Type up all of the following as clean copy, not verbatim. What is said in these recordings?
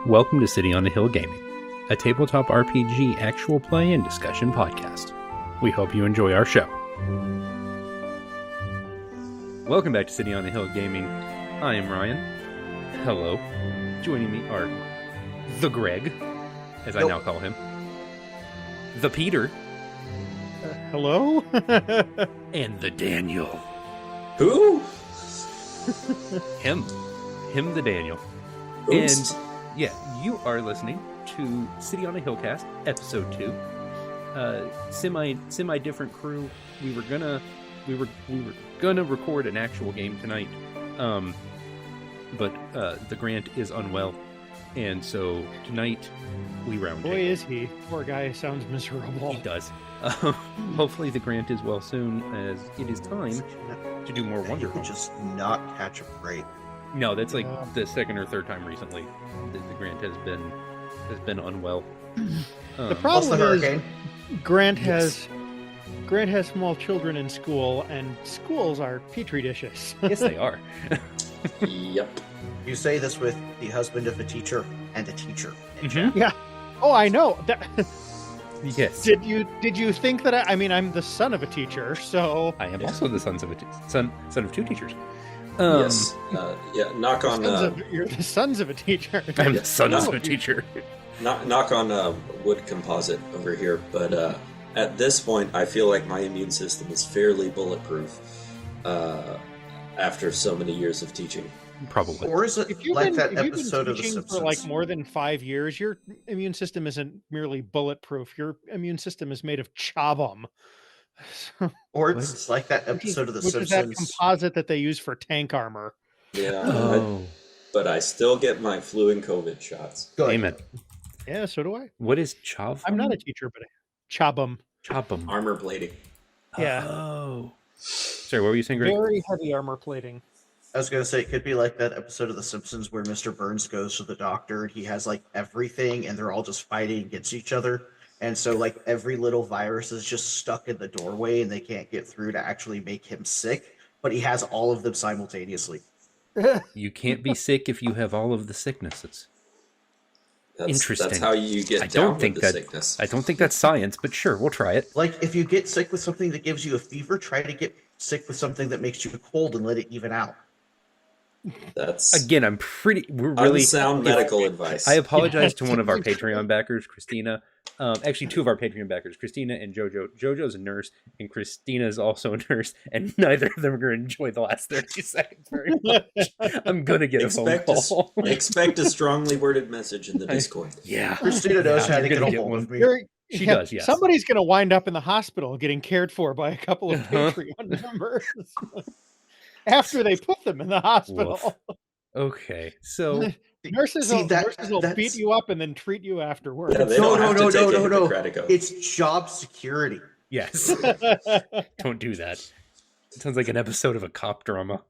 Welcome to City on a Hill Gaming, a tabletop RPG actual play and discussion podcast. We hope you enjoy our show. Welcome back to City on a Hill Gaming. I am Ryan. Hello. Joining me are the Greg, as I now call him, the Peter, hello, and the Daniel. Who? Him the Daniel. Oops. And yeah, you are listening to City on a Hillcast, episode 2. Semi different crew. We were gonna record an actual game tonight. But the Grant is unwell, and so tonight we roundtable. Boy, is he. Poor guy sounds miserable. He does. Hopefully the Grant is well soon, as it is time to do more You Wonderful. could just not catch a break. No, that's like the second or third time recently that the Grant has been unwell. The problem the is hurricane. Grant has small children in school, and schools are petri dishes. Yes, they are. Yep. You say this with the husband of a teacher and a teacher. Mhm. Yeah. Oh, I know. Yes. Did you think that I mean, I'm the son of a teacher, so I am also the son of two teachers. Yes. Yeah. Knock on. you're the sons of a teacher. I'm the son no. of a teacher. Knock on wood composite over here. But at this point, I feel like my immune system is fairly bulletproof. After so many years of teaching. Probably. Or is it If you've like been, that if you've episode been of The teaching Simpsons? for like more than 5 years, your immune system isn't merely bulletproof. Your immune system is made of chabum. Or it's like that episode of The Which is that Simpsons. composite that they use for tank armor. Yeah. Oh, But I still get my flu and COVID shots. Good. amen. Yeah, so do I. What is chav? I'm not a teacher, but chabum. Chop'em. Armor plating. Yeah. Oh. Sorry, what were you saying, Greg? Very heavy armor plating. I was going to say, it could be like that episode of The Simpsons where Mr. Burns goes to the doctor and he has like everything and they're all just fighting against each other. And so like every little virus is just stuck in the doorway and they can't get through to actually make him sick. But he has all of them simultaneously. You can't be sick if you have all of the sicknesses. Interesting. That's how you get I down don't think with the that. sickness. I don't think that's science, but sure, we'll try it. Like if you get sick with something that gives you a fever, try to get sick with something that makes you cold and let it even out. That's Again, we're really unsound medical advice. I apologize to one of our Patreon backers, Christina. Actually, two of our Patreon backers, Christina and Jojo. Jojo's a nurse, and Christina is also a nurse, and neither of them are going to enjoy the last 30 seconds very much. I'm going to get a phone call. Expect a strongly worded message in the Discord. Yeah. Christina knows how to you're get gonna a get hold one. of me. She does, yes. Somebody's going to wind up in the hospital getting cared for by a couple of Uh-huh. Patreon members after they put them in the hospital. Woof. Okay, so Nurses See, will that's- beat you up and then treat you afterwards. Yeah, they don't have to take a Hippocratic oath. It's job security. yes, don't do that. It sounds like an episode of a cop drama.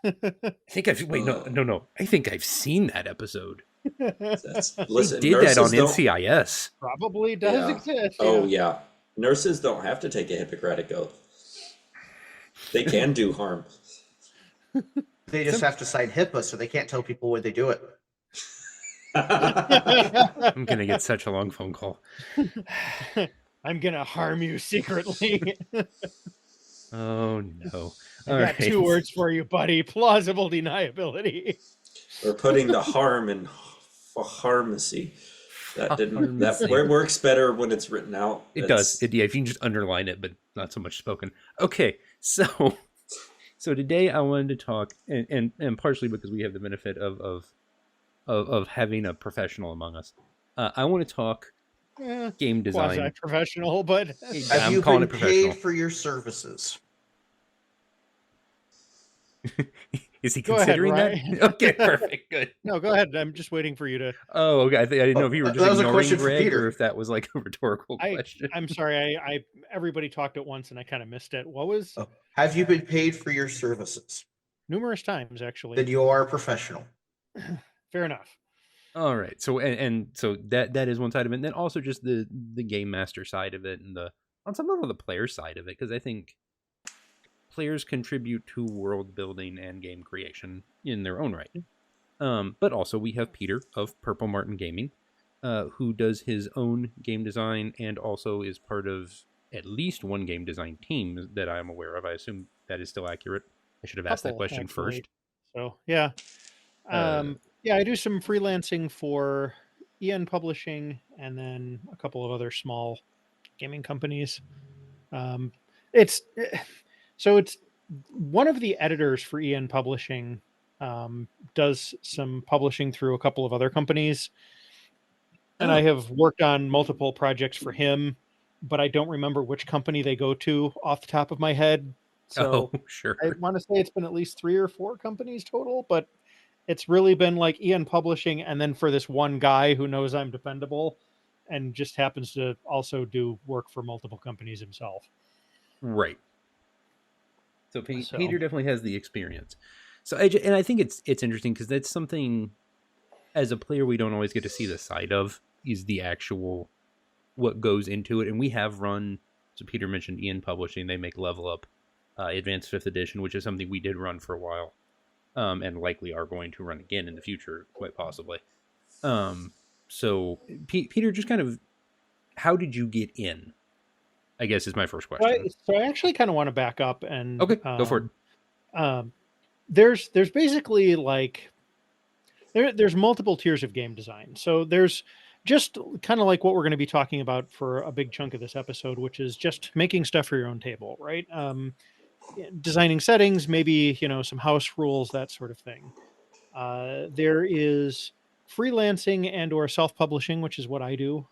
I think I've no. I think I've seen that episode. Listen, They did that on nurses don't- NCIS. Probably does Yeah. exist. Oh yeah, nurses don't have to take a Hippocratic oath. They can do harm. They just have to sign HIPAA, so they can't tell people when they do it. I'm gonna get such a long phone call. I'm gonna harm you secretly. Oh no! I All got right. 2 words for you, buddy. Plausible deniability. We're putting the harm in pharmacy. That didn't. That Pharmacy. works better when it's written out. It does. Yeah, if you can just underline it, but not so much spoken. Okay, so today I wanted to talk, and partially because we have the benefit of having a professional among us. I want to talk game design. Quasi-professional, but Have I'm you calling been it professional. paid for your services? Is he Go ahead, considering that? Ryan. Okay, perfect, good. no, go ahead. I'm just waiting for you to. Oh, okay. I didn't know if you were that just was a ignoring question for Greg Peter. or if that was like a rhetorical question. I'm sorry. I everybody talked at once and I kind of missed it. What was Oh. Have you been paid for your services? numerous times actually? Then you are a professional. Fair enough. All right. So and so that is one side of it, and then also just the game master side of it, and on some level the player side of it, because I think players contribute to world building and game creation in their own right. But also we have Peter of Purple Martin Gaming, who does his own game design and also is part of at least one game design team that I am aware of. I assume that is still accurate. I should have asked that Couple question actually. first. So yeah, Uh, yeah, I do some freelancing for EN Publishing and then a couple of other small gaming companies. Um, it's so it's one of the editors for EN Publishing does some publishing through a couple of other companies, and I oh, have worked on multiple projects for him, but I don't remember which company they go to off the top of my head. oh, So sure, I want to say it's been at least 3 or 4 companies total, but it's really been like EN Publishing, and then for this one guy who knows I'm dependable, and just happens to also do work for multiple companies himself. right. So So Peter definitely has the experience. So and I think it's interesting because that's something as a player we don't always get to see the side of is the actual what goes into it. And we have run. So Peter mentioned Ian Publishing; they make Level Up, Advanced Fifth Edition, which is something we did run for a while, and likely are going to run again in the future, quite possibly. Um, so Peter, just kind of, how did you get in? I guess is my first question. so I actually kind of want to back up and Okay, go for it. um, there's basically like there's multiple tiers of game design. So there's just kind of like what we're going to be talking about for a big chunk of this episode, which is just making stuff for your own table, right? Designing settings, maybe some house rules, that sort of thing. There is freelancing and or self-publishing, which is what I do,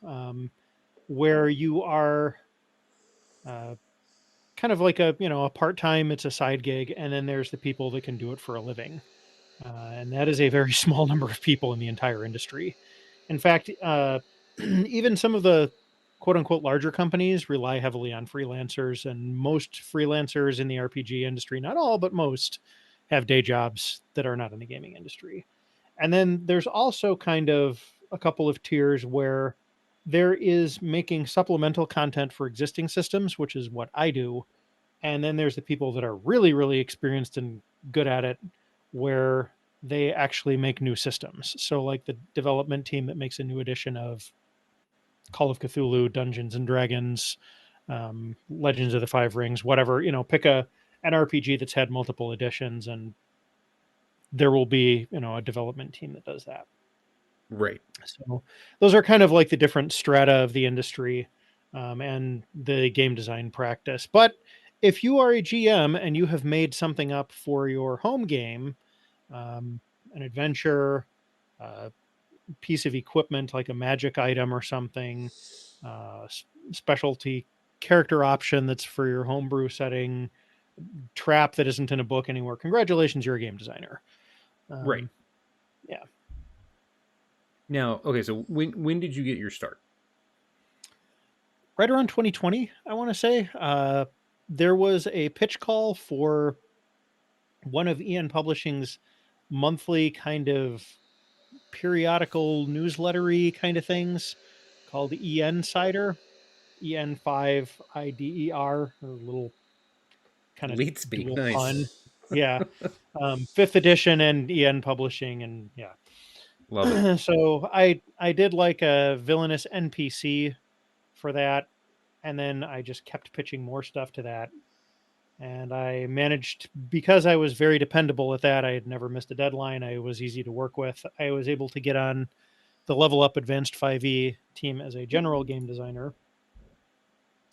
where you are uh, kind of like a part-time, it's a side gig, and then there's the people that can do it for a living, and that is a very small number of people in the entire industry. In fact, even some of the quote unquote larger companies rely heavily on freelancers, and most freelancers in the RPG industry, not all, but most, have day jobs that are not in the gaming industry. And then there's also kind of a couple of tiers where there is making supplemental content for existing systems, which is what I do. And then there's the people that are really, really experienced and good at it, where they actually make new systems. So, like the development team that makes a new edition of Call of Cthulhu, Dungeons and Dragons, Legends of the Five Rings, whatever, pick an RPG that's had multiple editions, and there will be, a development team that does that. Right. So those are kind of like the different strata of the industry, and the game design practice. But if you are a GM and you have made something up for your home game, an adventure, a piece of equipment like a magic item or something, specialty character option that's for your homebrew setting, trap that isn't in a book anywhere, congratulations, you're a game designer. Right. Yeah. Now, okay, so when did you get your start? Right around 2020, I want to say. There was a pitch call for one of EN Publishing's monthly kind of periodical newslettery kind of things called EN Cider, EN5IDER, a little kind of Lead speak, dual nice. pun. Yeah. Fifth edition and EN Publishing, and yeah. Love it. So I did like a villainous NPC for that, and then I just kept pitching more stuff to that. And I managed, because I was very dependable at that, I had never missed a deadline. I was easy to work with. I was able to get on the Level Up Advanced 5e team as a general game designer.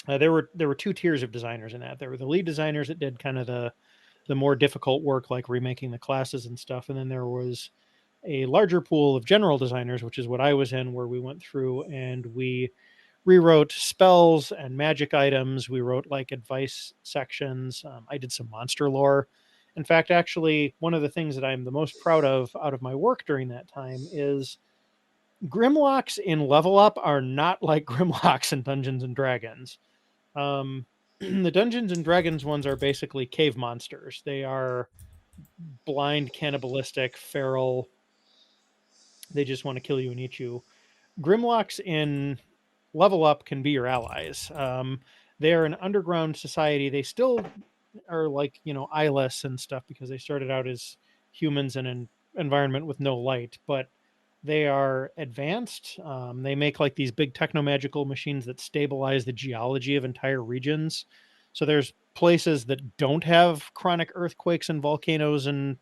There were 2 tiers of designers in that. There were the lead designers that did kind of the more difficult work, like remaking the classes and stuff, and then there was a larger pool of general designers, which is what I was in, where we went through and we rewrote spells and magic items. We wrote like advice sections. I did some monster lore. In fact, actually, one of the things that I'm the most proud of out of my work during that time is Grimlocks in Level Up are not like Grimlocks in Dungeons and Dragons. The Dungeons and Dragons ones are basically cave monsters. They are blind, cannibalistic, feral. They just want to kill you and eat you. Grimlocks in Level Up can be your allies. They are an underground society. They still are like eyeless and stuff because they started out as humans and environment with no light, but they are advanced. They make like these big techno-magical machines that stabilize the geology of entire regions. So there's places that don't have chronic earthquakes and volcanoes and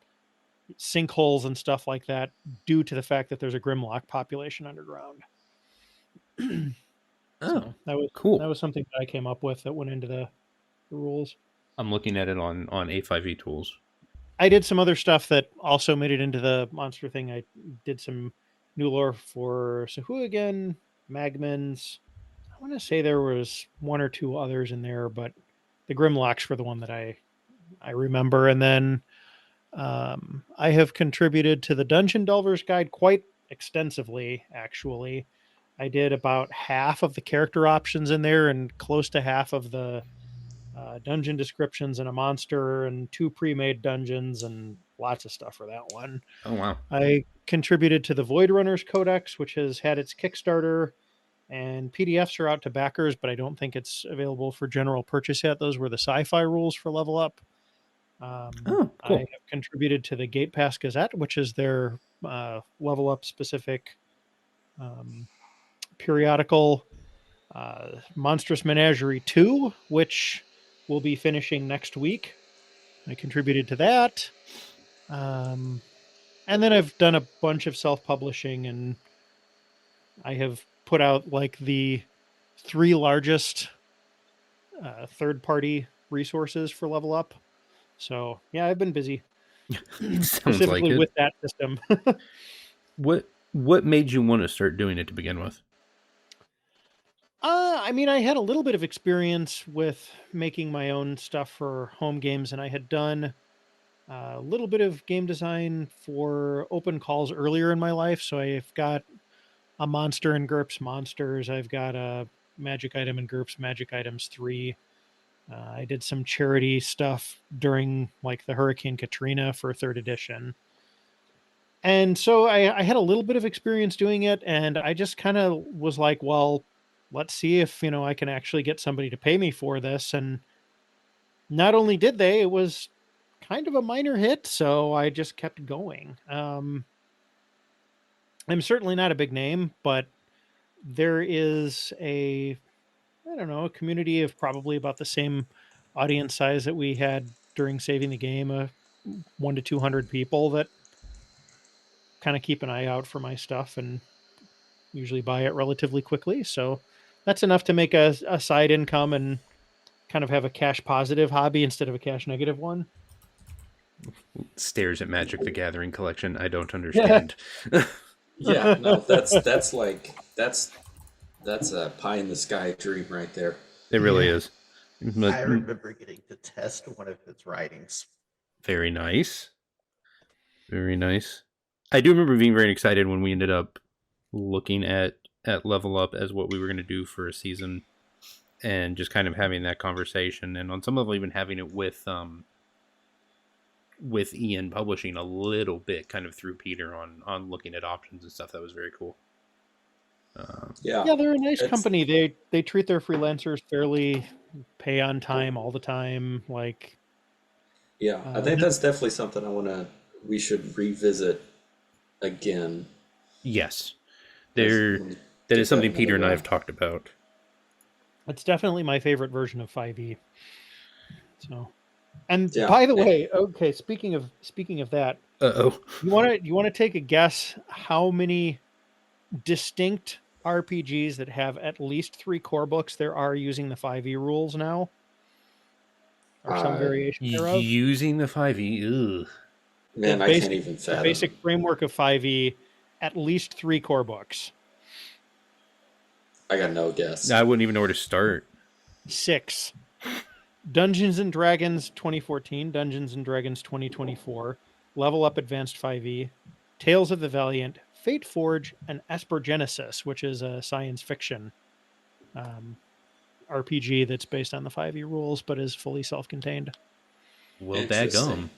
sinkholes and stuff like that due to the fact that there's a Grimlock population underground. Oh, So that cool. was something that I came up with that went into the rules. I'm looking at it on A5e tools. I did some other stuff that also made it into the monster thing. I did some new lore for Sahuagin, Magmans. I want to say there was one or two others in there, but the Grimlocks were the one that I remember. And then I have contributed to the Dungeon Delver's Guide quite extensively, actually. I did about half of the character options in there and close to half of the dungeon descriptions and a monster and 2 pre-made dungeons and lots of stuff for that one. Oh, wow. I contributed to the Void Runners Codex, which has had its Kickstarter, and PDFs are out to backers, but I don't think it's available for general purchase yet. Those were the sci-fi rules for Level Up. Oh, cool. I have contributed to the Gate Pass Gazette, which is their Level Up specific periodical. Monstrous Menagerie 2, which we'll be finishing next week. I contributed to that. And then I've done a bunch of self-publishing, and I have put out like the 3 largest third-party resources for Level Up. So yeah, I've been busy. Sounds like it. With that system. What made you want to start doing it to begin with? I mean, I had a little bit of experience with making my own stuff for home games, and I had done a little bit of game design for open calls earlier in my life. So I've got a monster in GURPS Monsters. I've got a magic item in GURPS Magic Items 3. I did some charity stuff during like the Hurricane Katrina for 3rd edition. And so I had a little bit of experience doing it, and I just kind of was like, well, let's see if, I can actually get somebody to pay me for this. And not only did they, it was kind of a minor hit. So I just kept going. I'm certainly not a big name, but there is a community of probably about the same audience size that we had during Saving the Game, 100 to 200 people that kind of keep an eye out for my stuff and usually buy it relatively quickly. So that's enough to make a side income and kind of have a cash positive hobby instead of a cash negative one. Stares at Magic the Gathering collection. I don't understand. Yeah, no, that's a pie in the sky dream right there. It really is. I remember getting to test one of his writings. Very nice. Very nice. I do remember being very excited when we ended up looking at Level Up as what we were going to do for a season, and just kind of having that conversation, and on some level even having it with Ian publishing a little bit kind of through Peter on looking at options and stuff. That was very cool. Yeah, they're a nice company. They treat their freelancers fairly, pay on time all the time. Like, yeah, I think that's definitely something we should revisit again. Yes, that is something Peter and I have talked about. It's definitely my favorite version of 5e. So, and by the way, okay, speaking of that, you want to take a guess how many distinct RPGs that have at least 3 core books there are using the 5e rules now, or some variation thereof? Using the 5e, ugh. Man, I can't even fathom. The basic framework of 5e, at least 3 core books. I got no guess. I wouldn't even know where to start. 6. Dungeons & Dragons 2014, Dungeons & Dragons 2024, Level Up Advanced 5e, Tales of the Valiant, Fate Forge, and Esper Genesis, which is a science fiction RPG that's based on the 5e rules, but is fully self-contained. Well, daggum.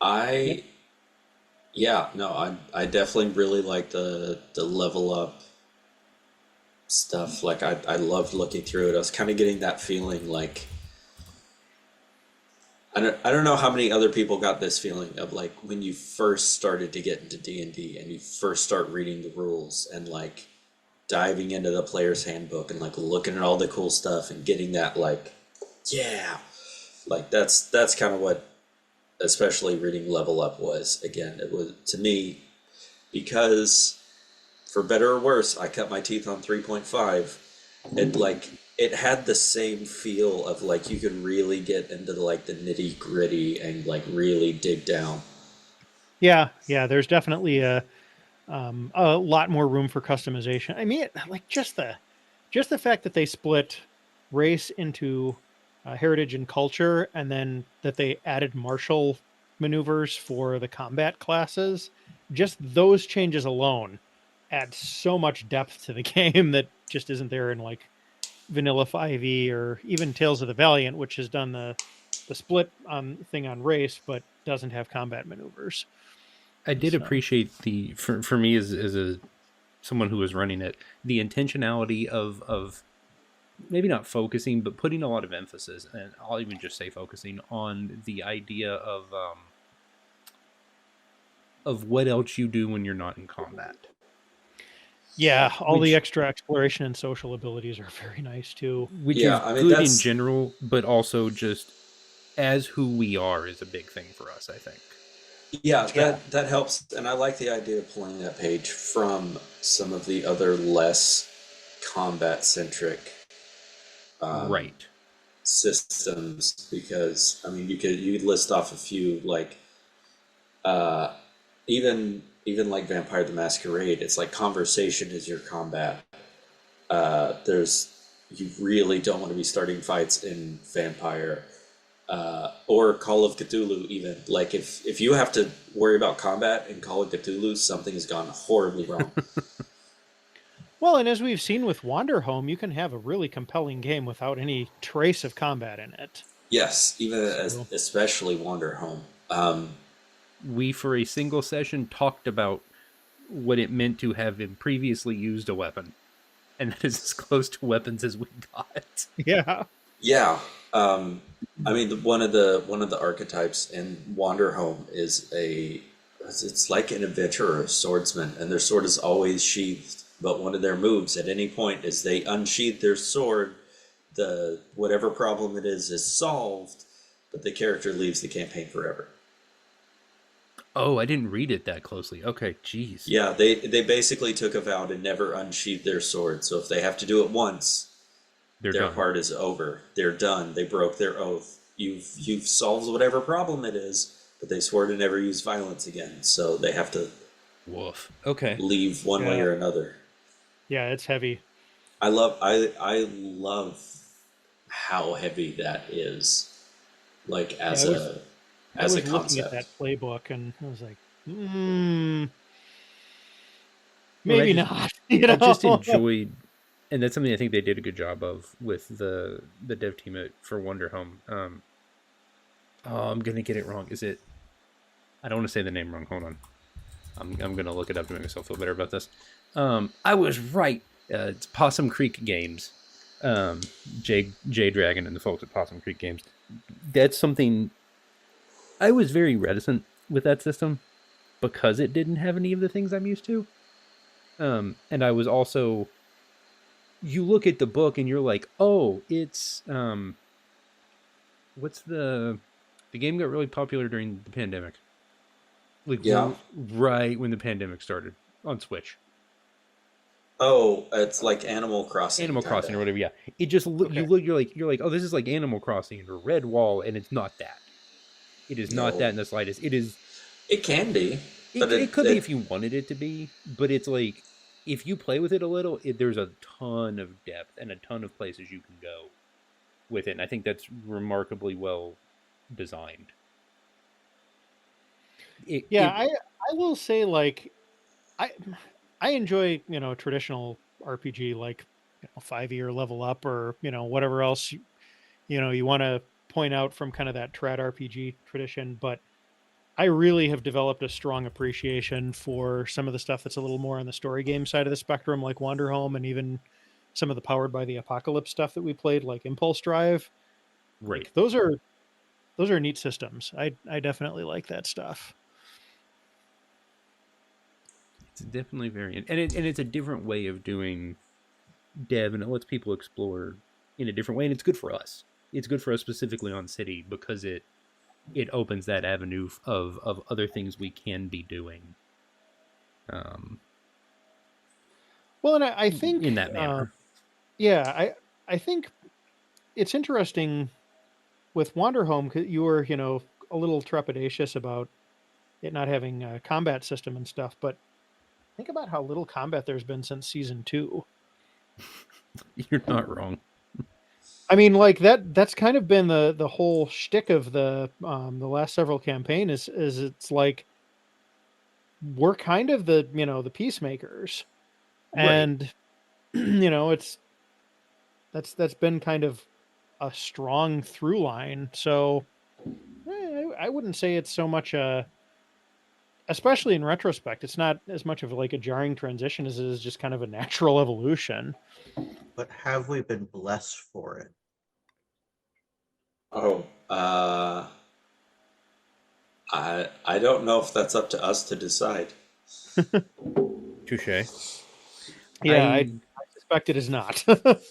I definitely really like the Level Up stuff. Like I loved looking through it. I was kind of getting that feeling like I don't know how many other people got this feeling of like when you first started to get into D&D and you first start reading the rules and like diving into the player's handbook and like looking at all the cool stuff and getting that like, yeah, like that's kind of what especially reading Level Up was. Again, it was to me because for better or worse, I cut my teeth on 3.5 and like it had the same feel of like you could really get into like the nitty gritty and like really dig down. Yeah, there's definitely a lot more room for customization. I mean, like just the fact that they split race into heritage and culture, and then that they added martial maneuvers for the combat classes. Just those changes alone add so much depth to the game that just isn't there in like vanilla 5e or even Tales of the Valiant, which has done the split thing on race but doesn't have combat maneuvers. I did So. appreciate the for me as a someone who was running it, the intentionality of maybe not focusing, but putting a lot of emphasis, and I'll even just say focusing on the idea of what else you do when you're not in combat. Yeah, all Which- the extra exploration and social abilities are very nice too. Which Yeah, is I mean, good in that's- general, but also just as who we are is a big thing for us, I think. Yeah, that helps, and I like the idea of pulling that page from some of the other less combat centric Right. systems because I mean you could list off a few like uh, even like Vampire the Masquerade. It's like conversation is your combat. There's you really don't want to be starting fights in Vampire. Or Call of Cthulhu even. Like if you have to worry about combat in Call of Cthulhu, something has gone horribly wrong. Well, and as we've seen with Wanderhome, you can have a really compelling game without any trace of combat in it. Yes, even So- especially Wanderhome. We, for a single session, talked about what it meant to have previously used a weapon. And that is as close to weapons as we got. Yeah. Yeah. I mean one of the archetypes in Wanderhome is it's like an adventurer or a swordsman, and their sword is always sheathed. But one of their moves at any point is they unsheath their sword, the whatever problem it is solved, but the character leaves the campaign forever. Oh, I didn't read it that closely. Okay, jeez. Yeah, they basically took a vow to never unsheath their sword. So if they have to do it once, They're their done. part is over. They're done. They broke their oath. You've solved whatever problem it is, but they swore to never use violence again. So they have to Woof. Okay. leave one way Yeah. or another. Yeah, it's heavy. I love how heavy that is. Like as Yeah, I as was a looking concept. at that playbook and I was like, Well, maybe I just- not. You know? I just enjoyed, and that's something I think they did a good job of with the dev team for Wanderhome. I'm gonna get it wrong. Is it? I don't want to say the name wrong. Hold on. I'm gonna look it up to make myself feel better about this. I was right. It's Possum Creek Games. J Dragon and the folks at Possum Creek Games. That's something I was very reticent with that system because it didn't have any of the things I'm used to. And I was also, you look at the book and you're like, oh, it's what's the game got really popular during the pandemic? Like Yeah. right when the pandemic started on Switch. Oh, it's like Animal Crossing. Animal kinda. Crossing or whatever, yeah. It just Okay. you're like, oh, this is like Animal Crossing or Redwall, and it's not that. It is not No. that in the slightest. It is. It can be, but It could be if you wanted it to be, but it's like if you play with it a little, there's a ton of depth and a ton of places you can go with it. And I think that's remarkably well designed. I will say, like, I enjoy, traditional RPG like 5e or Level Up or whatever else you want to point out from kind of that trad RPG tradition, but I really have developed a strong appreciation for some of the stuff that's a little more on the story game side of the spectrum, like Wanderhome, and even some of the Powered by the Apocalypse stuff that we played, like Impulse Drive. right. Like, those are those are neat systems. I definitely like that stuff. It's definitely very, and it's a different way of doing dev, and it lets people explore in a different way, and it's good for us. It's good for us specifically on City because it opens that avenue of other things we can be doing. Well, and I think in that manner. Yeah, I think it's interesting with Wanderhome. 'Cause you were, a little trepidatious about it not having a combat system and stuff, but think about how little combat there's been since season 2. You're not wrong. I mean, like that's kind of been the whole shtick of the last several campaign is it's like we're kind of the peacemakers, and it's that's been kind of a strong through line. So I wouldn't say it's so much especially in retrospect, it's not as much of like a jarring transition as it is just kind of a natural evolution. But have we been blessed for it? Oh, I don't know if that's up to us to decide. Touche. Yeah, I suspect it is not. This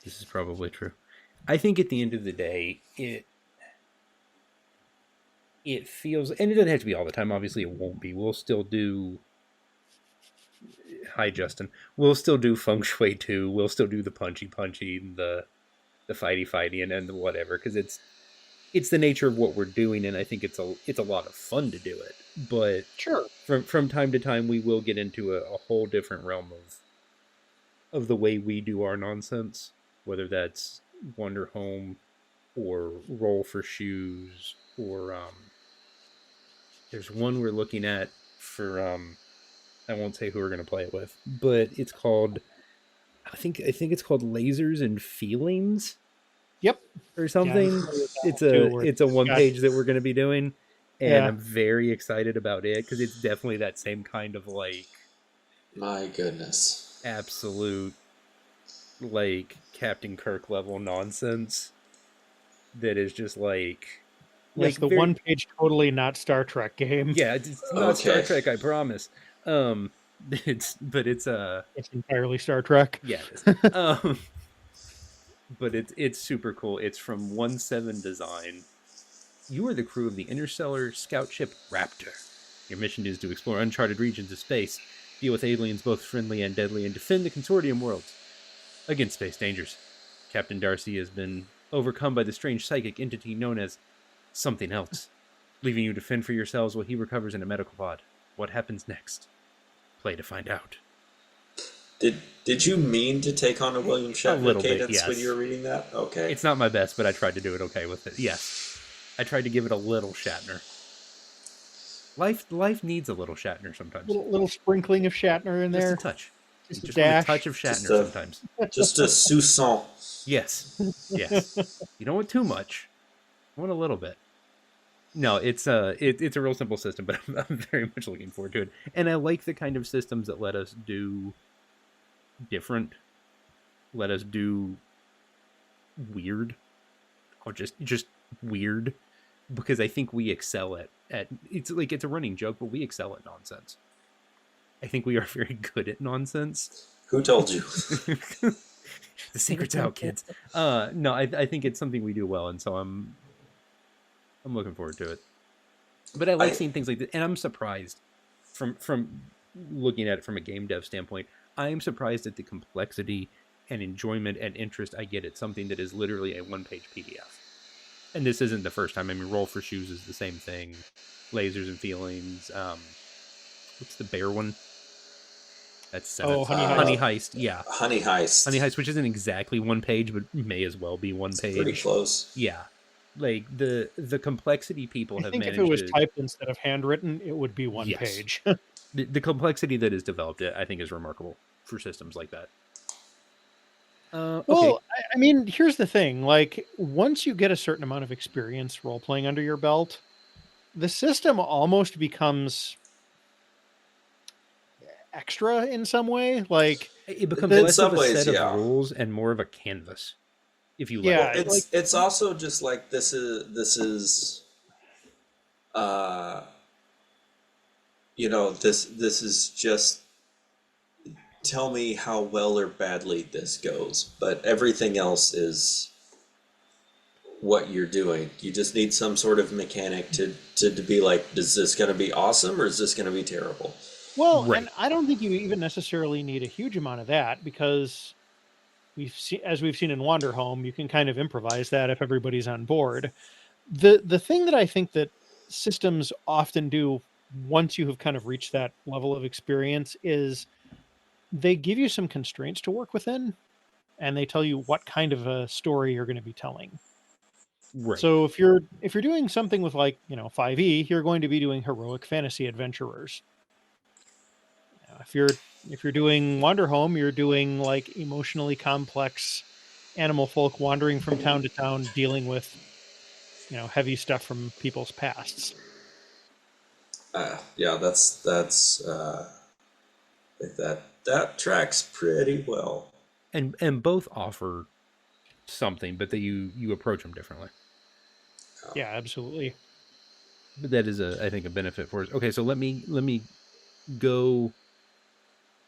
is probably true. I think at the end of the day, it feels, and it doesn't have to be all the time. Obviously, it won't be. We'll still do. Hi, Justin. We'll still do feng shui too. We'll still do the punchy, the fighty, and the whatever, because it's the nature of what we're doing, and I think it's a lot of fun to do it. But Sure, from time to time, we will get into a whole different realm of the way we do our nonsense, whether that's Wander Home or Roll for Shoes, or there's one we're looking at for I won't say who we're going to play it with, but it's called I think it's called Lasers and Feelings. Yep. Or something. Yeah, it's a one page that we're going to be doing, and Yeah. I'm very excited about it because it's definitely that same kind of like My goodness. absolute like Captain Kirk level nonsense that is just like Yes, the very, 1 page totally not Star Trek game. yeah, it's not Star Okay. Trek, I promise. It's It's entirely Star Trek. yeah, it is. But it's super cool. It's from 1-7 Design. You are the crew of the interstellar scout ship Raptor. Your mission is to explore uncharted regions of space, deal with aliens both friendly and deadly, and defend the consortium worlds against space dangers. Captain Darcy has been overcome by the strange psychic entity known as something else, leaving you to fend for yourselves while he recovers in a medical pod. What happens next? Play to find out. Did you mean to take on a William Shatner little bit, cadence yes. when you were reading that? Okay. It's not my best, but I tried to do it okay with it. Yes. I tried to give it a little Shatner. Life needs a little Shatner sometimes. Little sprinkling of Shatner in there. Just a touch. Just a Just dash. want a touch of Shatner Just a- sometimes. Just a soupçon. Yes. Yes. You don't want too much. You want a little bit. No, it's a real simple system, but I'm very much looking forward to it. And I like the kind of systems that let us do different, let us do weird, or just weird, because I think we excel at it's like it's a running joke, but we excel at nonsense. I think we are very good at nonsense. Who told you? The secret's out, kids. No, I think it's something we do well, and so I'm looking forward to it. But I like seeing things like this, and I'm surprised from looking at it from a game dev standpoint. I am surprised at the complexity and enjoyment and interest I get at something that is literally a 1-page PDF. And this isn't the first time. I mean, Roll for Shoes is the same thing. Lasers and Feelings. What's the bear one? That's 7. Oh, Honey Heist. Yeah. Honey Heist. Honey Heist, which isn't exactly 1 page, but may as well be 1 page. Pretty close. Yeah. Like the complexity people I have think managed if it was to... typed instead of handwritten, it would be 1 Yes. page. The complexity that is developed, I think, is remarkable for systems like that. Okay. Well, I mean, here's the thing. Like, once you get a certain amount of experience role-playing under your belt, the system almost becomes extra in some way. Like, It becomes In less some of a ways, set yeah. of rules and more of a canvas. if you Yeah, let it. It's also just like this is uh this is just tell me how well or badly this goes, but everything else is what you're doing. You just need some sort of mechanic to be like, is this going to be awesome or is this going to be terrible? well, and Right. I don't think you even necessarily need a huge amount of that because we've seen in Wander Home, you can kind of improvise that if everybody's on board. The thing that I think that systems often do once you have kind of reached that level of experience is they give you some constraints to work within and they tell you what kind of a story you're going to be telling. Right. So if you're doing something with like, 5e, you're going to be doing heroic fantasy adventurers. If you're doing Wander Home, you're doing like emotionally complex animal folk wandering from town to town dealing with, heavy stuff from people's pasts. Yeah, that tracks pretty well. And both offer something, but that you approach them differently. Yeah, absolutely. But that is I think a benefit for us. Okay, so let me go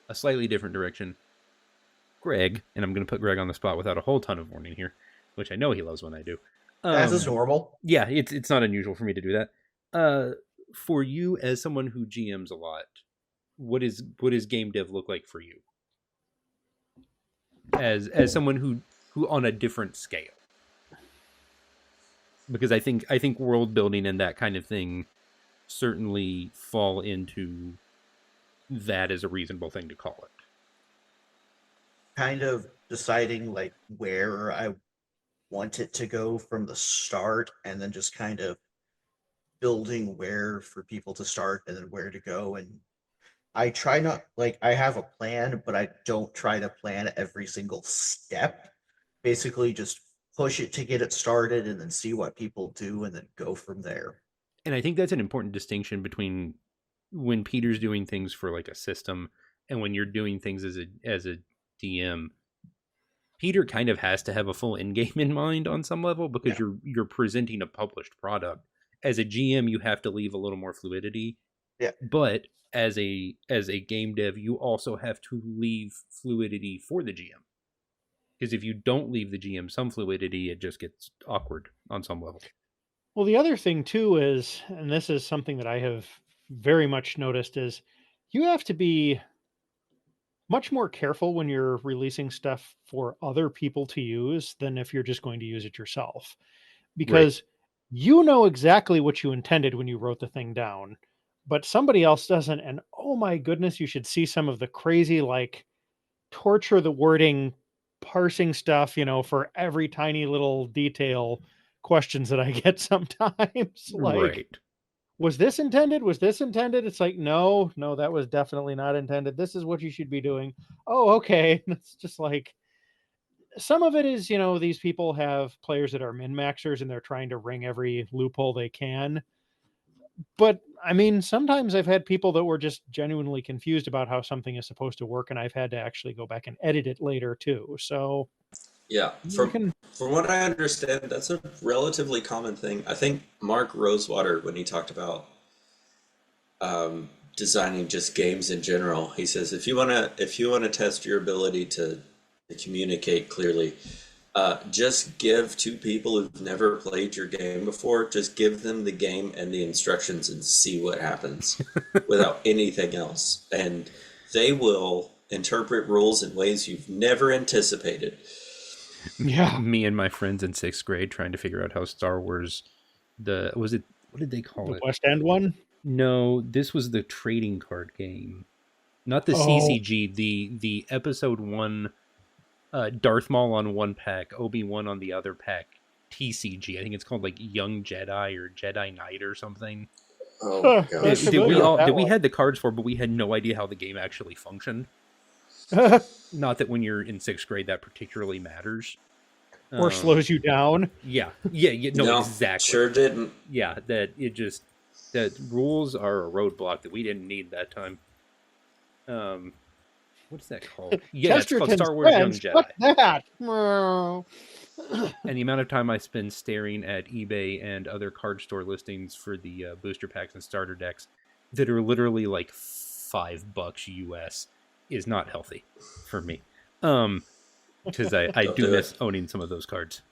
a slightly different direction. Greg, and I'm going to put Greg on the spot without a whole ton of warning here, which I know he loves when I do. As is normal. Yeah, it's not unusual for me to do that. For you as someone who GMs a lot, what does game dev look like for you? As someone who on a different scale, because I think world building and that kind of thing certainly fall into that as a reasonable thing to call it. Kind of deciding like where I want it to go from the start, and then just kind of building where for people to start and then where to go. And I try not like I have a plan, but I don't try to plan every single step. Basically, just push it to get it started, and then see what people do, and then go from there. And I think that's an important distinction between when Peter's doing things for like a system and when you're doing things as a DM. Peter kind of has to have a full end game in mind on some level because Yeah. you're presenting a published product. As a GM, you have to leave a little more fluidity. Yeah. But as a game dev, you also have to leave fluidity for the GM. Because if you don't leave the GM some fluidity, it just gets awkward on some level. Well, the other thing too is, and this is something that I have very much noticed, is you have to be much more careful when you're releasing stuff for other people to use than if you're just going to use it yourself. Right. Because you know exactly what you intended when you wrote the thing down, but somebody else doesn't. And oh my goodness, you should see some of the crazy, like, torture the wording, parsing stuff, for every tiny little detail questions that I get sometimes. Like, Right. was this intended? Was this intended? It's like, no, that was definitely not intended. This is what you should be doing. Oh, okay. It's just like some of it is, these people have players that are min maxers and they're trying to wring every loophole they can. But I mean, sometimes I've had people that were just genuinely confused about how something is supposed to work, and I've had to actually go back and edit it later too. So Yeah, you can, from what I understand, that's a relatively common thing. I think Mark Rosewater, when he talked about designing just games in general, he says if you wanna test your ability to communicate clearly, just give two people who've never played your game before, just give them the game and the instructions and see what happens without anything else, and they will interpret rules in ways you've never anticipated. yeah, Me and my friends in 6th grade trying to figure out how Star Wars, what did they call the it? West End one. No, this was the trading card game, not the Oh, CCG. The episode 1, Darth Maul on one pack, Obi-Wan on the other pack. TCG. I think it's called like Young Jedi or Jedi Knight or something. Oh my that's gosh. familiar with that We one. had the cards for, but we had no idea how the game actually functioned. Not that when you're in 6th grade that particularly matters. Or slows you down. Yeah, no, No, exactly. sure didn't. Yeah, that rules are a roadblock that we didn't need that time. What is that called? Yeah, it's called Chesterton's Star Wars Young friends, Jedi. What's that? And the amount of time I spend staring at eBay and other card store listings for the booster packs and starter decks that are literally like $5 US is not healthy for me. Because I Don't do do miss it. owning some of those cards.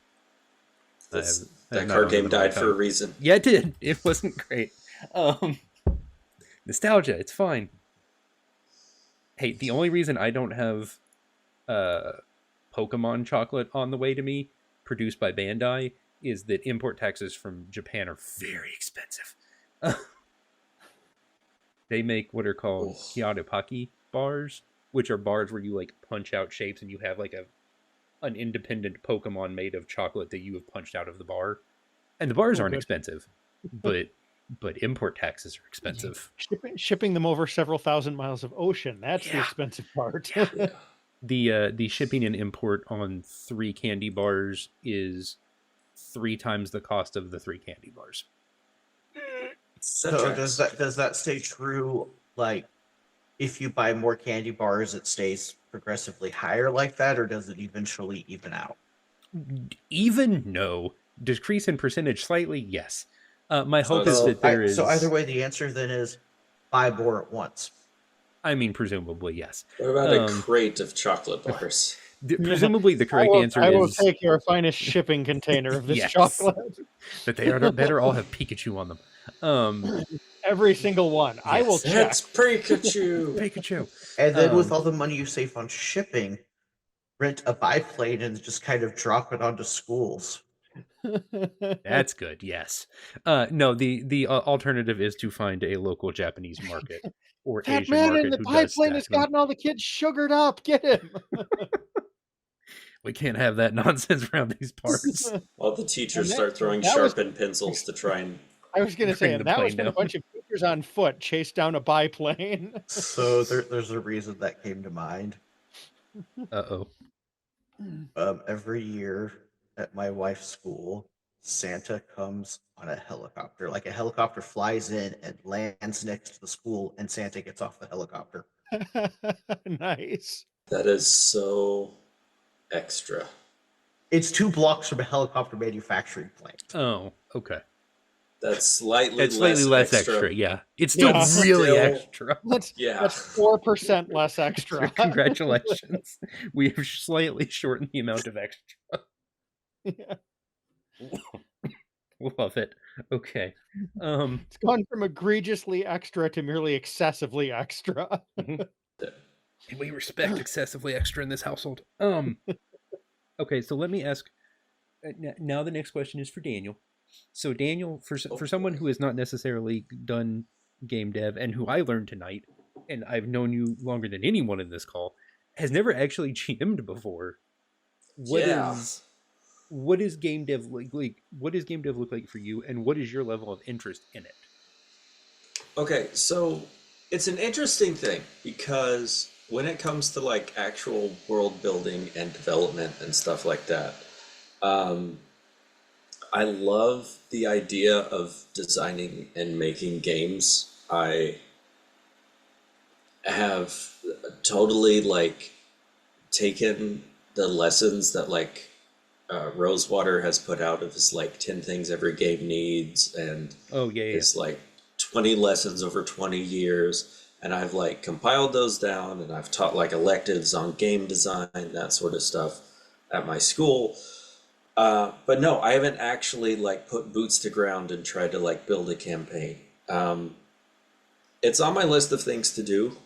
I have That not card owned game them in a long died for a time. reason. Yeah, it did. It wasn't great. Nostalgia, it's fine. Hey, the only reason I don't have Pokemon chocolate on the way to me, produced by Bandai, is that import taxes from Japan are very expensive. They make what are called Kiyotapaki bars, which are bars where you like punch out shapes and you have like an independent Pokemon made of chocolate that you have punched out of the bar. And the bars aren't good. expensive, but import taxes are expensive. Shipping them over several thousand miles of ocean. That's the Yeah. expensive part. Yeah. The shipping and import on 3 candy bars is 3 times the cost of the 3 candy bars. So does that stay true? Like, if you buy more candy bars, it stays progressively higher like that, or does it eventually even out? Even no. Decrease in percentage slightly, yes. My hope So is that there is. So either way, the answer then is buy more at once. I mean, presumably, yes. What about a crate of chocolate bars? Presumably, the correct answer I will is take your finest shipping container of this Yes. chocolate. that they are better all have Pikachu on them. Every single one. I will check. That's Pikachu. Pikachu. And then with all the money you save on shipping, rent a biplane and just kind of drop it onto schools. That's good. Yes. No. The alternative is to find a local Japanese market or That Asian man market in the who does biplane stack has them. gotten all the kids sugared up. Get him. We can't have that nonsense around these parts. All the teachers And start throwing that was- sharpened pencils to try and. I was going to Bring say, the and that was plane when a down. bunch of teachers on foot chased down a biplane. So there's a reason that came to mind. Uh-oh. Every year at my wife's school, Santa comes on a helicopter. Like a helicopter flies in and lands next to the school, and Santa gets off the helicopter. Nice. That is so extra. It's 2 blocks from a helicopter manufacturing plant. Oh, okay. That's slightly It's slightly less extra. Yeah. It's still Yeah. really Still- extra. That's Yeah. 4% less extra. Congratulations. We have slightly shortened the amount of extra. Yeah. Love it. Okay. It's gone from egregiously extra to merely excessively extra. And we respect excessively extra in this household. Okay, so let me ask. Now the next question is for Daniel. So Daniel, for someone who has not necessarily done game dev and who I learned tonight, and I've known you longer than anyone in this call, has never actually GM'd before. What is game dev like? What does game dev look like for you, and what is your level of interest in it? Okay, so it's an interesting thing because when it comes to like actual world building and development and stuff like that, I love the idea of designing and making games. I have totally like taken the lessons that like Rosewater has put out of his like 10 things every game needs and his like 20 lessons over 20 years, and I've like compiled those down and I've taught like electives on game design, that sort of stuff at my school. But no, I haven't actually like put boots to ground and tried to like build a campaign. It's on my list of things to do.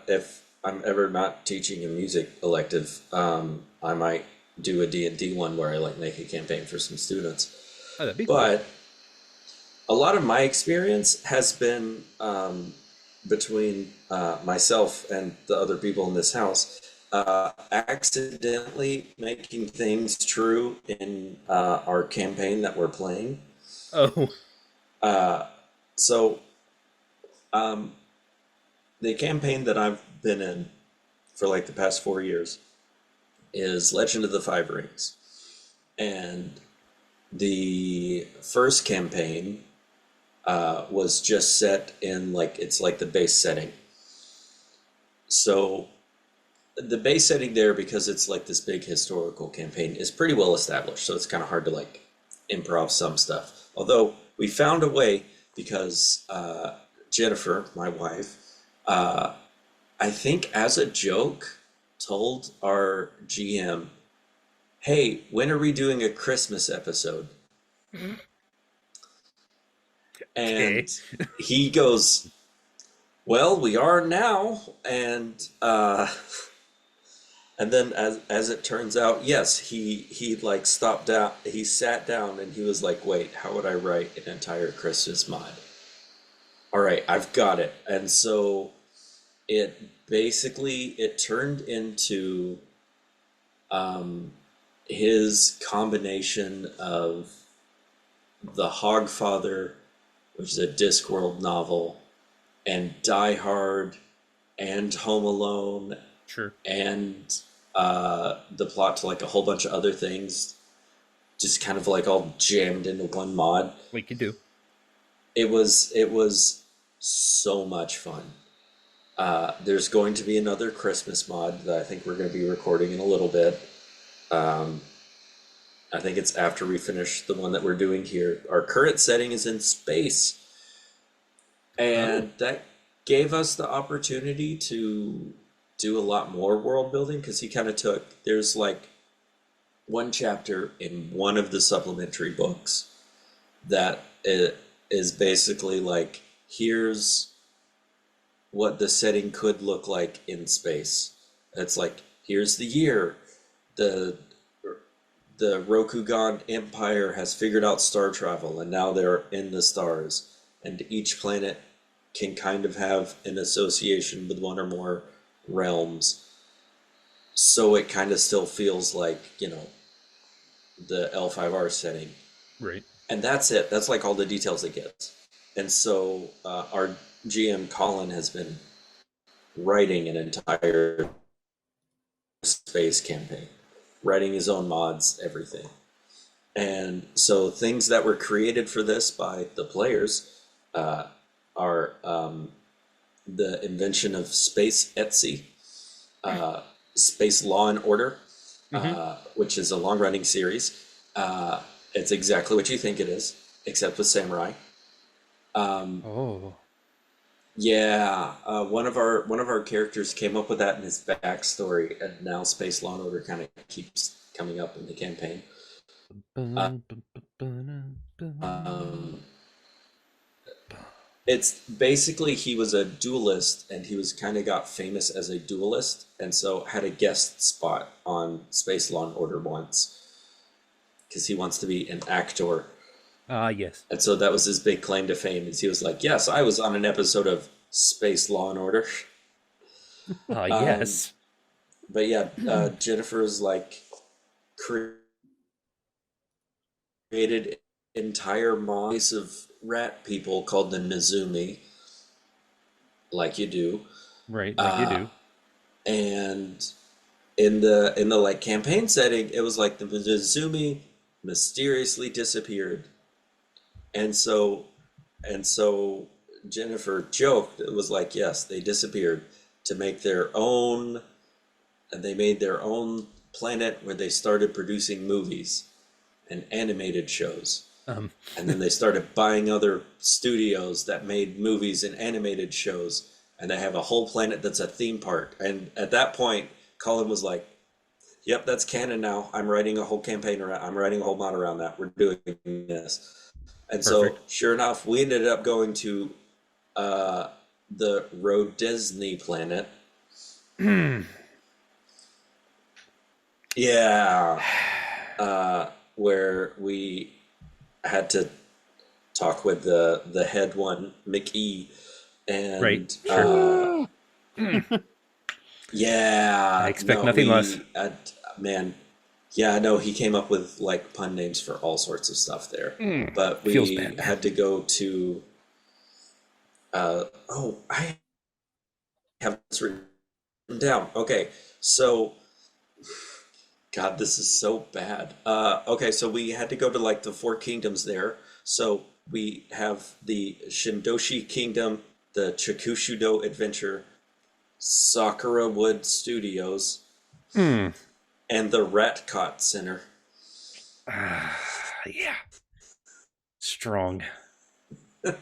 If I'm ever not teaching a music elective, I might do a D&D one where I like make a campaign for some students. Oh, that'd be cool. But a lot of my experience has been between myself and the other people in this house. Accidentally making things true in our campaign that we're playing. Oh. So the campaign that I've been in for like the past 4 years is Legend of the Five Rings. And the first campaign was just set in like, it's like the base setting. So the base setting there, because it's like this big historical campaign, is pretty well established, so it's kind of hard to like improv some stuff. Although we found a way, because Jennifer, my wife, uh, I think as a joke, told our GM, "Hey, when are we doing a Christmas episode?" Okay. And he goes, "Well, we are now." And then as it turns out, yes, he like stopped down, he sat down and he was like, "Wait, how would I write an entire Christmas mod? All right, I've got it." And so it turned into um his combination of The Hogfather, which is a Discworld novel, and Die Hard, and Home Alone, Sure. and the plot to like a whole bunch of other things, just kind of like all jammed into one mod. Like you do. It was so much fun. There's going to be another Christmas mod that I think we're going to be recording in a little bit. Um, I think it's after we finish the one that we're doing here. Our current setting is in space, and that gave us the opportunity to do a lot more world building, because he kind of there's like one chapter in one of the supplementary books that is basically like, here's what the setting could look like in space. It's like, here's the year. The the Rokugan Empire has figured out star travel, and now they're in the stars. And each planet can kind of have an association with one or more realms. So it kind of still feels like, the L5R setting. Right. And that's it. That's like all the details it gets. And so our GM Colin has been writing an entire space campaign, writing his own mods, everything. And so things that were created for this by the players are the invention of Space Etsy, Space Law and Order, which is a long-running series. It's exactly what you think it is, except with samurai. Oh. Yeah, one of our characters came up with that in his backstory, and now Space Law and Order kind of keeps coming up in the campaign. It's basically, he was a duelist, and he was kind of got famous as a duelist, and so had a guest spot on Space Law and Order once, because he wants to be an actor. Yes. And so that was his big claim to fame, is he was like, "Yes, I was on an episode of Space Law and Order." Yes. But yeah, Jennifer's like created entire mobs of rat people called the Nezumi, like you do. Right, like you Uh, do. and in the like campaign setting, it was like the Nezumi mysteriously disappeared. And so Jennifer joked, it was like, yes, they disappeared to make their own, and they made their own planet where they started producing movies and animated shows. Um, And then they started buying other studios that made movies and animated shows, and they have a whole planet that's a theme park. And at that point, Colin was like, "Yep, that's canon now. I'm writing a whole campaign around. I'm writing a whole mod around that. We're doing this." And so, Perfect. sure enough, we ended up going to the Road Disney planet. Yeah, where we had to talk with the head one, McE, and Right, sure. yeah, I expect no, nothing less. man, yeah, no, he came up with like pun names for all sorts of stuff there, but Feels we bad. had to go to. Oh, I have this written down. Okay, so God, this is so bad. Okay, so we had to go to like the Four Kingdoms there. So we have the Shindoshi Kingdom, the Chikushudo Adventure, Sakura Wood Studios, Hmm. and the Ratcott Center. Yeah. Strong.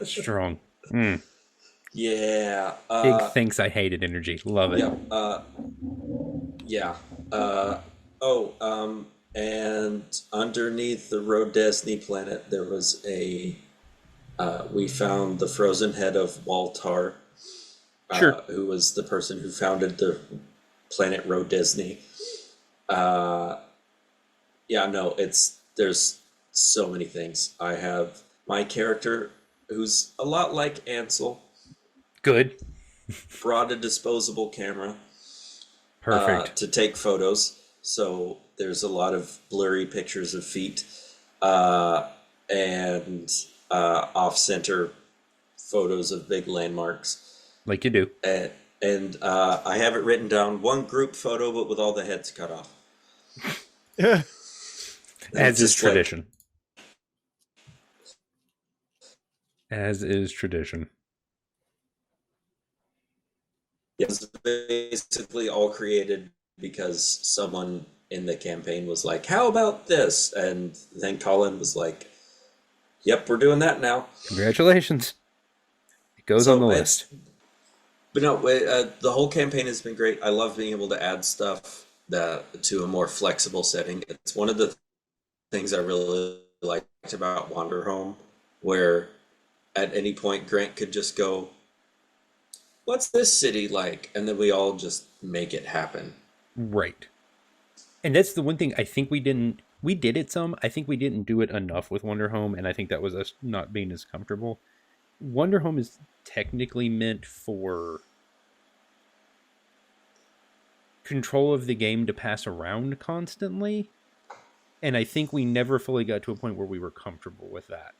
Strong. Mm. Yeah. Big thanks. I hated energy. Love it. Yeah. Yeah. And underneath the Rodesny planet, there was a. We found the frozen head of Waltar, Sure. who was the person who founded the planet Rodesny. Yeah, no, there's so many things. I have my character, who's a lot like Ansel, Good. brought a disposable camera Perfect. to take photos. So there's a lot of blurry pictures of feet and off-center photos of big landmarks. Like you do. And I have it written down, one group photo, but with all the heads cut off. As is Just like- tradition. As is tradition. It's basically all created because someone in the campaign was like, "How about this?" And then Colin was like, "Yep, we're doing that now." Congratulations. It goes So on the it's- list. But no, the whole campaign has been great. I love being able to add stuff to a more flexible setting. It's one of the things I really liked about Wanderhome, where at any point Grant could just go, "What's this city like?" And then we all just make it happen. Right. And that's the one thing I think we did it some. I think we didn't do it enough with Wonder Home, and I think that was us not being as comfortable. Wonder Home is technically meant for control of the game to pass around constantly, and I think we never fully got to a point where we were comfortable with that.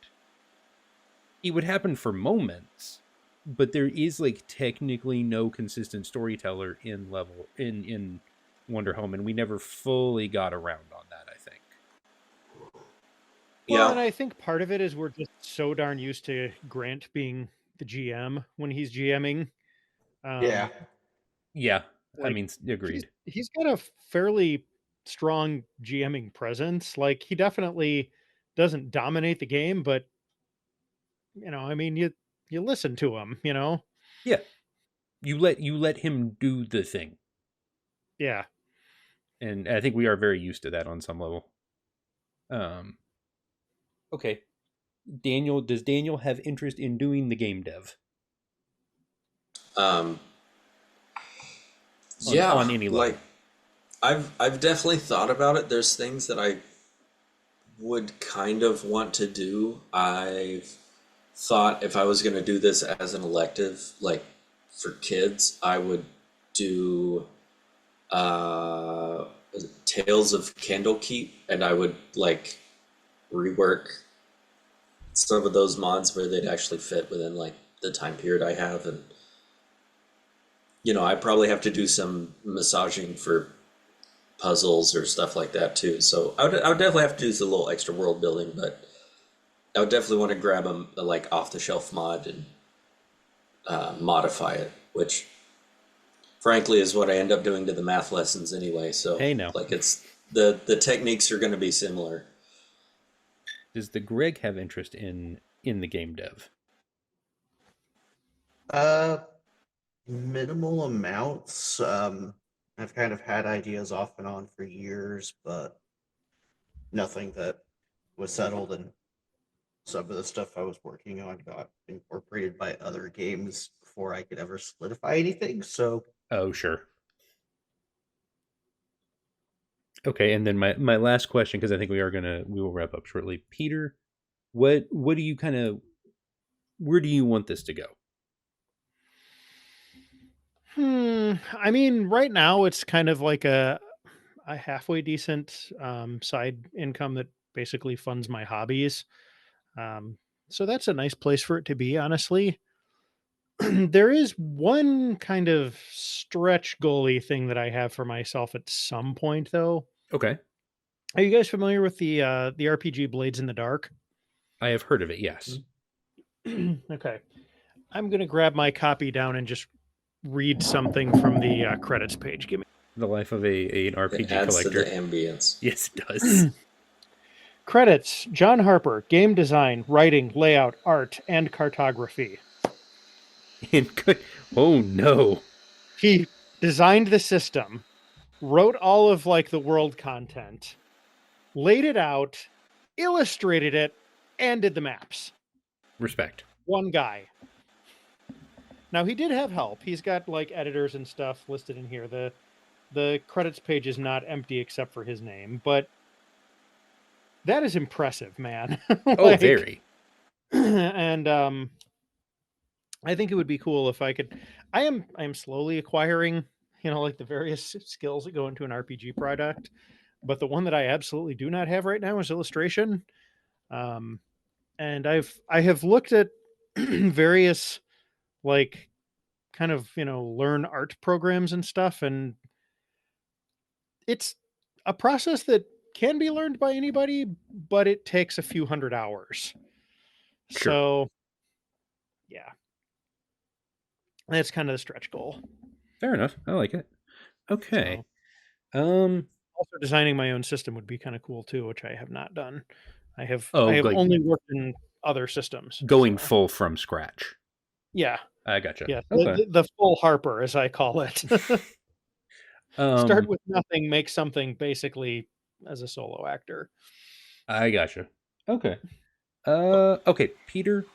It would happen for moments, but there is like technically no consistent storyteller in Wonder Home, and we never fully got around on that, I think. Well, Yeah. and I think part of it is we're just so darn used to Grant being the GM when he's GMing. Yeah. Yeah, I Like, mean, agreed. He's got a fairly strong GMing presence. Like, he definitely doesn't dominate the game, but I mean, you listen to him. Yeah, you let him do the thing, Yeah. and I think we are very used to that on some level. Okay, Daniel, does Daniel have interest in doing the game dev? Yeah, on any level. like I've definitely thought about it. There's things that I would kind of want to do. I've thought if I was going to do this as an elective, like for kids, I would do Tales of Candlekeep, and I would like rework some of those mods where they'd actually fit within like the time period I have. And I probably have to do some massaging for puzzles or stuff like that too. So I would definitely have to do a little extra world building, but I would definitely want to grab a like off the shelf mod and modify it, which frankly is what I end up doing to the math lessons anyway. So Hey, now. like it's the techniques are going to be similar. Does the Greg have interest in the game dev? Minimal amounts. I've kind of had ideas off and on for years, but nothing that was settled, and some of the stuff I was working on got incorporated by other games before I could ever solidify anything. So Oh, sure. Okay, and then my last question, because I think we will wrap up shortly. Peter, what do you where do you want this to go? I mean, right now it's kind of like a halfway decent side income that basically funds my hobbies. So that's a nice place for it to be, honestly. There is one kind of stretch goalie thing that I have for myself at some point, though. Okay, Are you guys familiar with the RPG Blades in the Dark? I have heard of it. Yes. Okay. I'm going to grab my copy down and just read something from the credits page. Give me The life of an It RPG adds collector. to the ambience. Yes, it does. credits. John Harper, game design, writing, layout, art, and cartography. And good. Oh no. He designed the system, wrote all of like the world content, laid it out, illustrated it, and did the maps. Respect. One guy. Now he did have help. He's got like editors and stuff listed in here. The credits page is not empty except for his name, but that is impressive, man. Oh, Like, very. And I think it would be cool if I could. I am slowly acquiring, like the various skills that go into an RPG product, but the one that I absolutely do not have right now is illustration. And I have looked at various like kind of learn art programs and stuff, and it's a process that can be learned by anybody, but it takes a few hundred hours. Sure. So yeah, that's kind of the stretch goal. Fair enough. I like it. Okay. Also designing my own system would be kind of cool too, which I have not done. I have like only worked in other systems. going so. full from scratch. Yeah. I gotcha. Yeah. Okay. The full Harper, as I call it. Start with nothing, make something basically as a solo actor. I gotcha. Okay. Okay, Peter,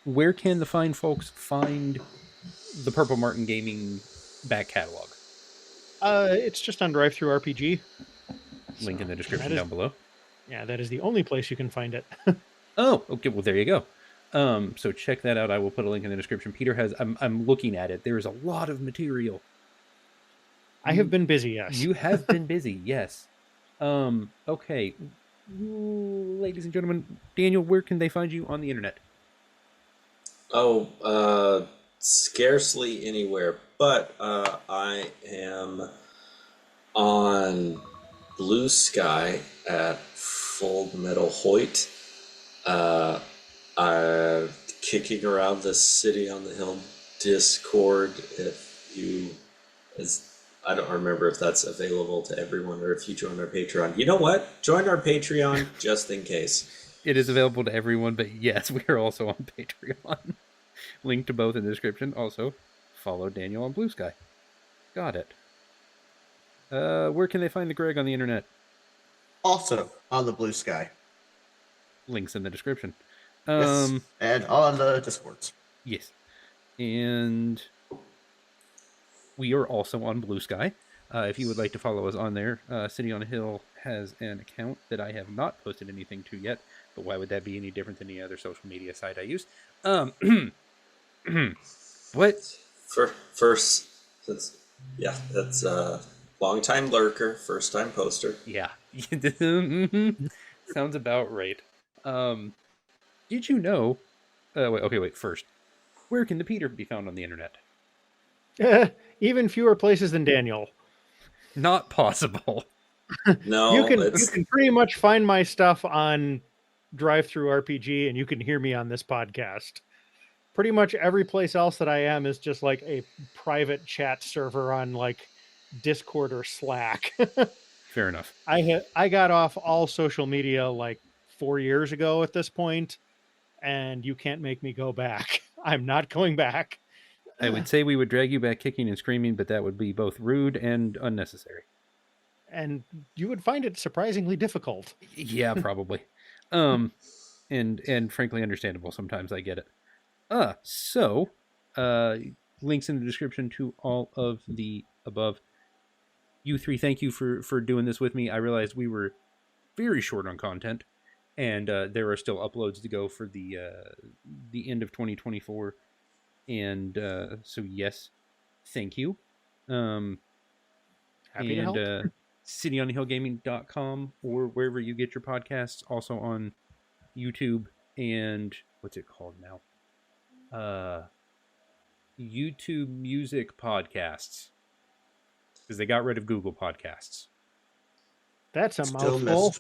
where can the fine folks find the Purple Martin Gaming back catalog? It's just on DriveThruRPG. Link in the description down below. Yeah, that is the only place you can find it. Oh, okay. Well, there you go. So check that out. I will put a link in the description. Peter has. I'm looking at it. There is a lot of material. I have been busy. Yes, you have been busy. Yes. Okay, ladies and gentlemen, Daniel, where can they find you on the internet? Oh, scarcely anywhere, but I am on Blue Sky at Full Metal Hoyt. I'm kicking around the City on the Hill Discord. I don't remember if that's available to everyone or if you join our Patreon. You know what? Join our Patreon just in case. It is available to everyone, but yes, we are also on Patreon. Link to both in the description. Also, follow Daniel on Blue Sky. Got it. Where can they find the Greg on the internet? Also on the Blue Sky. Links in the description. Yes, and on the Discords. Yes. And we are also on Blue Sky. If you would like to follow us on there, City on a Hill has an account that I have not posted anything to yet, but why would that be any different than any other social media site I use? What? First, that's long-time lurker, first-time poster. Yeah. Sounds about right. Did you know... wait. First, where can the Peter be found on the internet? Even fewer places than Daniel. Not possible. No, you can pretty much find my stuff on DriveThruRPG, and you can hear me on this podcast. Pretty much every place else that I am is just like a private chat server on like Discord or Slack. Fair enough. I got off all social media like 4 years ago at this point, and you can't make me go back. I'm not going back. I would say we would drag you back kicking and screaming, but that would be both rude and unnecessary. And you would find it surprisingly difficult. Yeah, probably. And frankly understandable. Sometimes I get it. So links in the description to all of the above. You three, thank you for doing this with me. I realized we were very short on content, and there are still uploads to go for the end of 2024. And so yes, thank you. Happy to help. cityonthehillgaming.com or wherever you get your podcasts, also on YouTube and what's it called now? YouTube Music Podcasts, because they got rid of Google Podcasts. That's a mouthful.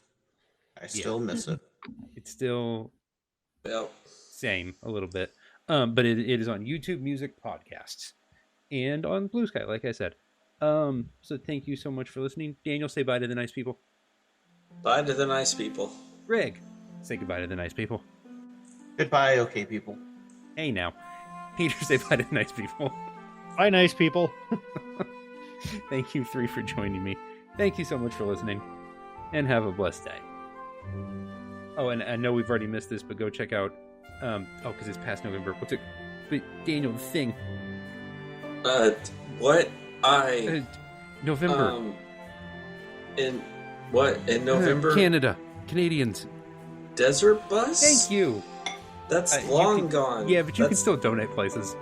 I still miss it. It's still same a little bit, but it is on YouTube Music Podcasts, and on Blue Sky, like I said. So thank you so much for listening. Daniel, say bye to the nice people. Bye to the nice people. Greg, say goodbye to the nice people. Goodbye, okay, people. Hey now. Peter, say bye to the nice people. Bye, nice people. Thank you three for joining me. Thank you so much for listening, and have a blessed day. Oh, and I know we've already missed this, but go check out. Because it's past November. What's it? But Daniel, the thing. What? November. In November? Canada. Canadians. Desert Bus? Thank you. That's long gone. Yeah, but you can still donate places.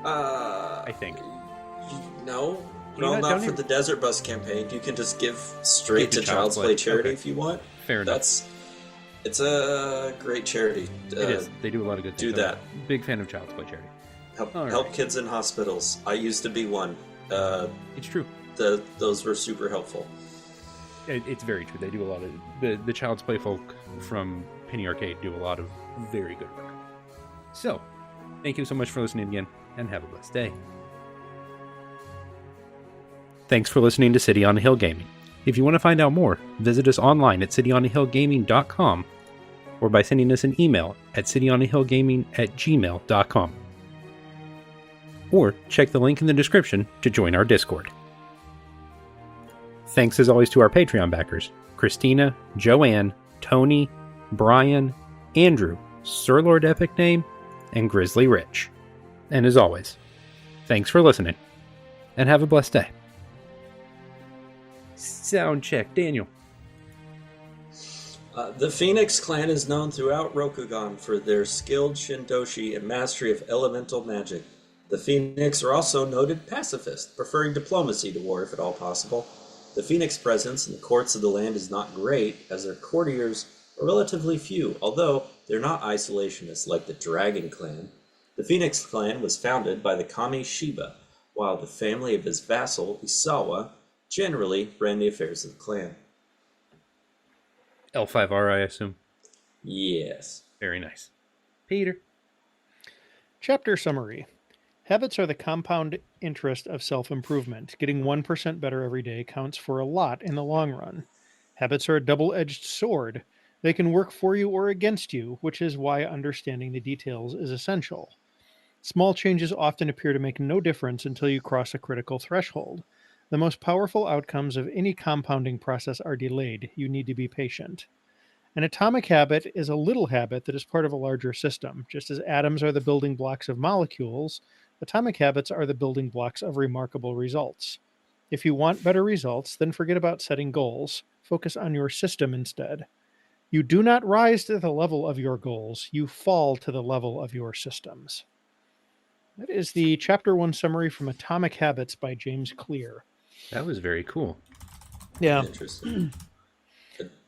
I think. No. You No, not not for donate? the Desert Bus campaign. You can just give straight to Child's Play charity Okay. if you want. Fair enough. It's a great charity. It is. They do a lot of good things. do that. Big fan of Child's Play charity. Help All right. kids in hospitals. I used to be one. It's true. Those were super helpful. It's very true. They do a lot of the Child's Play folk from Penny Arcade do a lot of very good work. So, thank you so much for listening again, and have a blessed day. Thanks for listening to City on a Hill Gaming. If you want to find out more, visit us online at cityonahillgaming.com or by sending us an email at cityonahillgaming@gmail.com. Or check the link in the description to join our Discord. Thanks as always to our Patreon backers, Christina, Joanne, Tony, Bryan, Andrew, Sir Lord Epicname, and Grizzly Rich. And as always, thanks for listening, and have a blessed day. Sound check, Daniel. The Phoenix clan is known throughout Rokugan for their skilled Shindoshi and mastery of elemental magic. The Phoenix are also noted pacifists, preferring diplomacy to war if at all possible. The Phoenix presence in the courts of the land is not great, as their courtiers are relatively few, although they're not isolationists like the Dragon clan. The Phoenix clan was founded by the Kami Shiba, while the family of his vassal, Isawa, generally ran the affairs of the clan. L5R, I assume. Yes. Very nice. Peter. Chapter summary. Habits are the compound interest of self-improvement. Getting 1% better every day counts for a lot in the long run. Habits are a double-edged sword. They can work for you or against you, which is why understanding the details is essential. Small changes often appear to make no difference until you cross a critical threshold. The most powerful outcomes of any compounding process are delayed. You need to be patient. An atomic habit is a little habit that is part of a larger system. Just as atoms are the building blocks of molecules, atomic habits are the building blocks of remarkable results. If you want better results, then forget about setting goals. Focus on your system instead. You do not rise to the level of your goals. You fall to the level of your systems. That is the Chapter 1 summary from Atomic Habits by James Clear. That was very cool. Yeah. Interesting.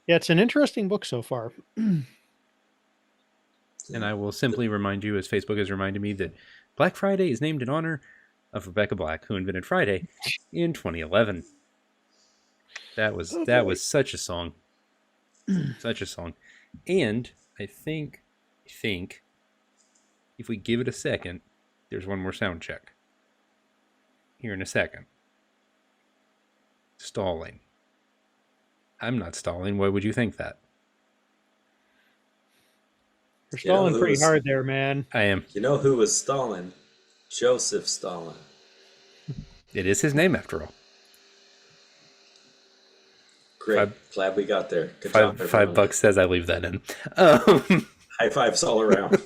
Yeah, it's an interesting book so far. And I will simply remind you, as Facebook has reminded me, that Black Friday is named in honor of Rebecca Black, who invented Friday in 2011. That was such a song. Such a song. And I think if we give it a second, there's one more sound check. Here in a second. Stalling. I'm not stalling. Why would you think that? You're stalling who pretty was- hard there, man. I am. You know who was Stalin? Joseph Stalin. It is his name, after all. Great. Glad we got there. Good job, everyone. $5 says I leave that in. High fives all around.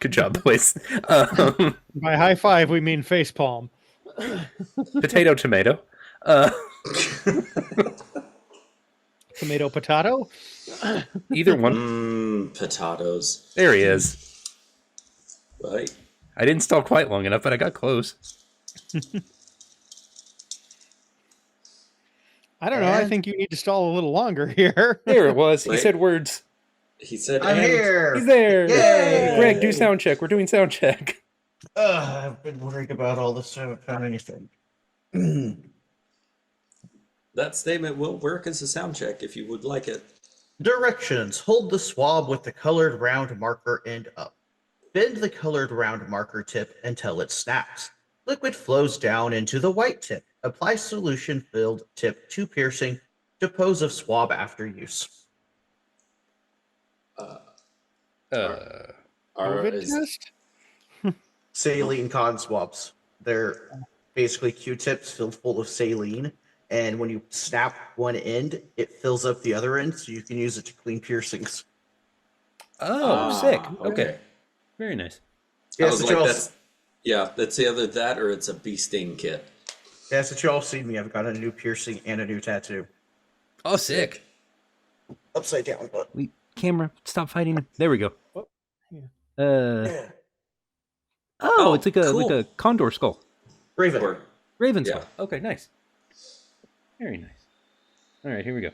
Good job, boys. By high five, we mean face palm. Potato, tomato. Tomato, potato. Either one. Potatoes. There he is. Right. I didn't stall quite long enough, but I got close. I don't know. I think you need to stall a little longer here. There it was. He Wait. said words. He said, I'm and here. He's there. Yay! Greg, do sound check. We're doing sound check. I've been worried about all this. I haven't found anything. that statement will work as a sound check if you would like it. Directions. Hold the swab with the colored round marker end up. Bend the colored round marker tip until it snaps. Liquid flows down into the white tip. Apply solution-filled tip to piercing. Dispose of swab after use. Uh, Uh, COVID is, test? Saline cotton swabs. They're basically Q-tips filled full of saline, and when you snap one end, it fills up the other end, so you can use it to clean piercings. oh, sick. okay. Okay. Very nice. I Yeah, was so like, y'all, that's either that or it's a bee sting kit. yeah, since y'all see me, I've got a new piercing and a new tattoo. Oh, sick. Upside down, but Wait, camera, stop fighting. There we go. Oh, yeah. Oh, it's like a cool. condor skull. Raven. Or, Raven Yeah. skull. Okay, nice. Very nice. All right, here we go.